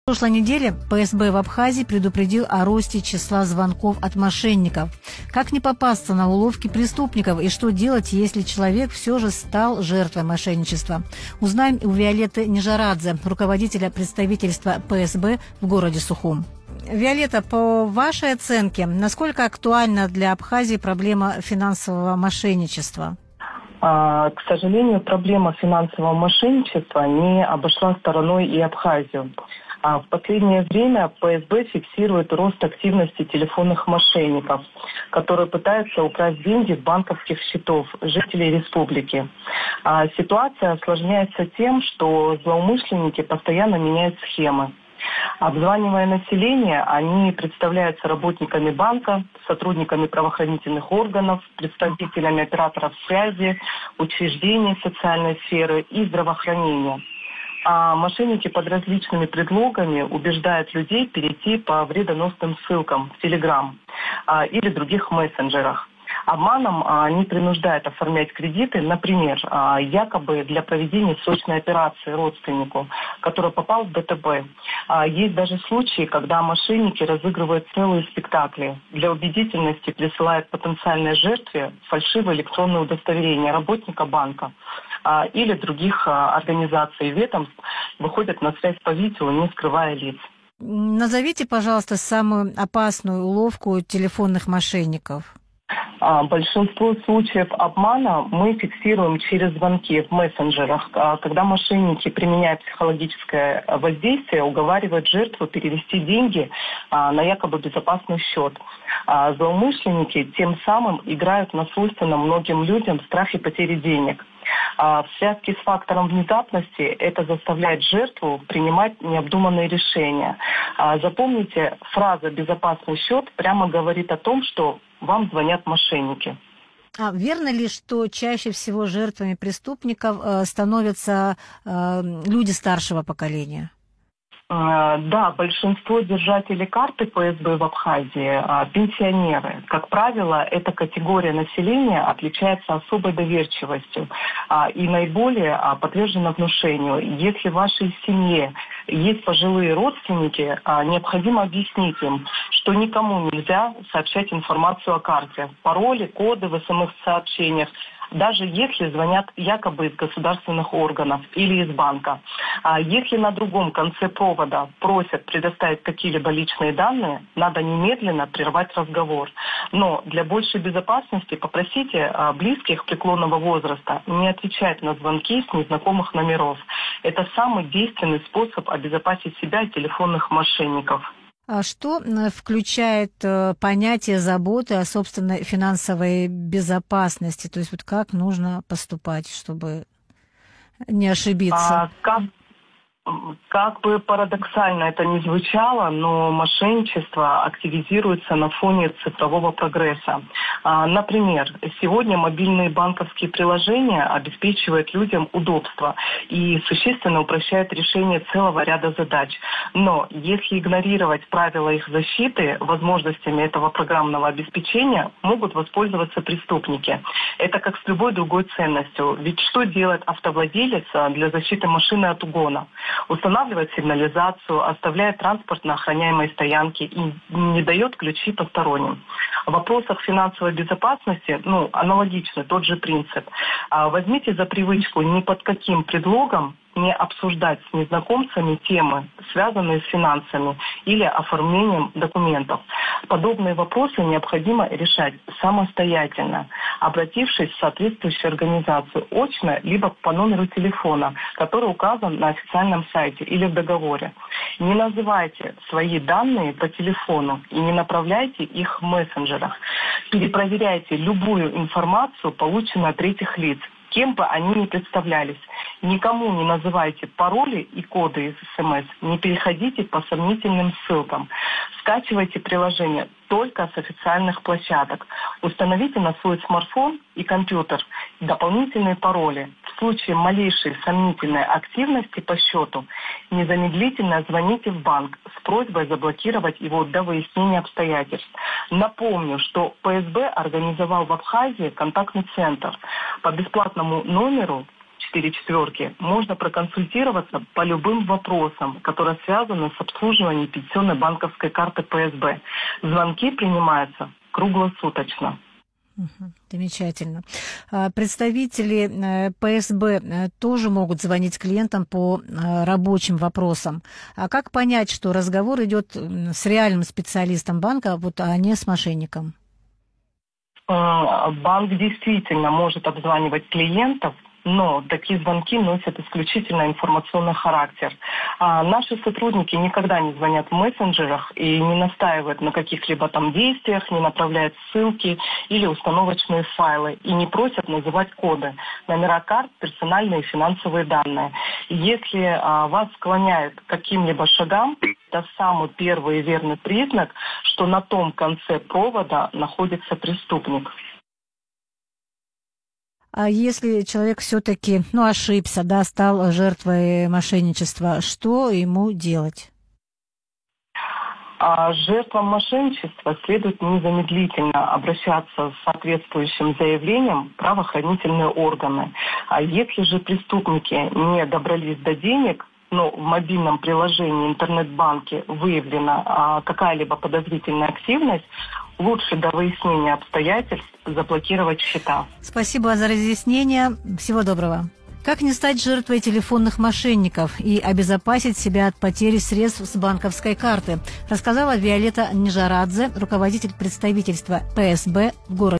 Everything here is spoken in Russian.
В прошлой неделе ПСБ в Абхазии предупредил о росте числа звонков от мошенников. Как не попасться на уловки преступников и что делать, если человек все же стал жертвой мошенничества? Узнаем у Виолетты Нижарадзе, руководителя представительства ПСБ в городе Сухум. Виолетта, по вашей оценке, насколько актуальна для Абхазии проблема финансового мошенничества? К сожалению, проблема финансового мошенничества не обошла стороной и Абхазию. В последнее время ПСБ фиксирует рост активности телефонных мошенников, которые пытаются украсть деньги с банковских счетов жителей республики. Ситуация осложняется тем, что злоумышленники постоянно меняют схемы. Обзванивая население, они представляются работниками банка, сотрудниками правоохранительных органов, представителями операторов связи, учреждений социальной сферы и здравоохранения. А мошенники под различными предлогами убеждают людей перейти по вредоносным ссылкам в Telegram или других мессенджерах. Обманом они принуждают оформлять кредиты, например, якобы для проведения срочной операции родственнику, который попал в ДТП. Есть даже случаи, когда мошенники разыгрывают целые спектакли. Для убедительности присылают потенциальной жертве фальшивое электронное удостоверение работника банка или других организаций и ведомств, выходят на связь по видео, не скрывая лиц. Назовите, пожалуйста, самую опасную уловку телефонных мошенников. Большинство случаев обмана мы фиксируем через звонки в мессенджерах, когда мошенники, применяя психологическое воздействие, уговаривают жертву перевести деньги на якобы безопасный счет. Злоумышленники тем самым играют на свойственном многим людям страхе потери денег. В связке с фактором внезапности это заставляет жертву принимать необдуманные решения. Запомните, фраза «безопасный счет» прямо говорит о том, что вам звонят мошенники. Верно ли, что чаще всего жертвами преступников становятся люди старшего поколения? Да, большинство держателей карты ПСБ в Абхазии – пенсионеры. Как правило, эта категория населения отличается особой доверчивостью и наиболее подвержена внушению. Если в вашей семье есть пожилые родственники, необходимо объяснить им, что никому нельзя сообщать информацию о карте, пароли, коды в СМС-сообщениях, даже если звонят якобы из государственных органов или из банка. Если на другом конце провода просят предоставить какие-либо личные данные, надо немедленно прервать разговор. Но для большей безопасности попросите близких преклонного возраста не отвечать на звонки с незнакомых номеров. Это самый действенный способ обезопасить себя от телефонных мошенников. А что включает понятие заботы о собственной финансовой безопасности? То есть вот как нужно поступать, чтобы не ошибиться? Как бы парадоксально это ни звучало, но мошенничество активизируется на фоне цифрового прогресса. Например, сегодня мобильные банковские приложения обеспечивают людям удобство и существенно упрощают решение целого ряда задач. Но если игнорировать правила их защиты, возможностями этого программного обеспечения могут воспользоваться преступники. Это как с любой другой ценностью. Ведь что делает автовладелец для защиты машины от угона? Устанавливает сигнализацию, оставляет транспорт на охраняемой стоянке и не дает ключи посторонним. В вопросах финансовой безопасности, аналогично, тот же принцип. Возьмите за привычку ни под каким предлогом не обсуждать с незнакомцами темы, связанные с финансами или оформлением документов. Подобные вопросы необходимо решать самостоятельно, обратившись в соответствующую организацию очно, либо по номеру телефона, который указан на официальном сайте или в договоре. Не называйте свои данные по телефону и не направляйте их в мессенджерах. Перепроверяйте любую информацию, полученную от третьих лиц, кем бы они ни представлялись. Никому не называйте пароли и коды из СМС, не переходите по сомнительным ссылкам. Скачивайте приложение только с официальных площадок. Установите на свой смартфон и компьютер дополнительные пароли. В случае малейшей сомнительной активности по счету незамедлительно звоните в банк с просьбой заблокировать его до выяснения обстоятельств. Напомню, что ПСБ организовал в Абхазии контактный центр по бесплатному номеру 4 четверки можно проконсультироваться по любым вопросам, которые связаны с обслуживанием пенсионной банковской карты ПСБ. Звонки принимаются круглосуточно. Замечательно. Представители ПСБ тоже могут звонить клиентам по рабочим вопросам. А как понять, что разговор идет с реальным специалистом банка, а не с мошенником? Банк действительно может обзванивать клиентов, но такие звонки носят исключительно информационный характер. Наши сотрудники никогда не звонят в мессенджерах и не настаивают на каких-либо там действиях, не направляют ссылки или установочные файлы и не просят называть коды, номера карт, персональные и финансовые данные. Если вас склоняют к каким-либо шагам, это самый первый и верный признак, что на том конце провода находится преступник. А если человек все-таки ошибся, стал жертвой мошенничества, что ему делать? Жертвам мошенничества следует незамедлительно обращаться с соответствующим заявлением в правоохранительные органы. А если же преступники не добрались до денег, но в мобильном приложении интернет-банке выявлена какая-либо подозрительная активность, лучше до выяснения обстоятельств заблокировать счета. Спасибо за разъяснение. Всего доброго. Как не стать жертвой телефонных мошенников и обезопасить себя от потери средств с банковской карты, рассказала Виолетта Нижарадзе, руководитель представительства ПСБ в городе.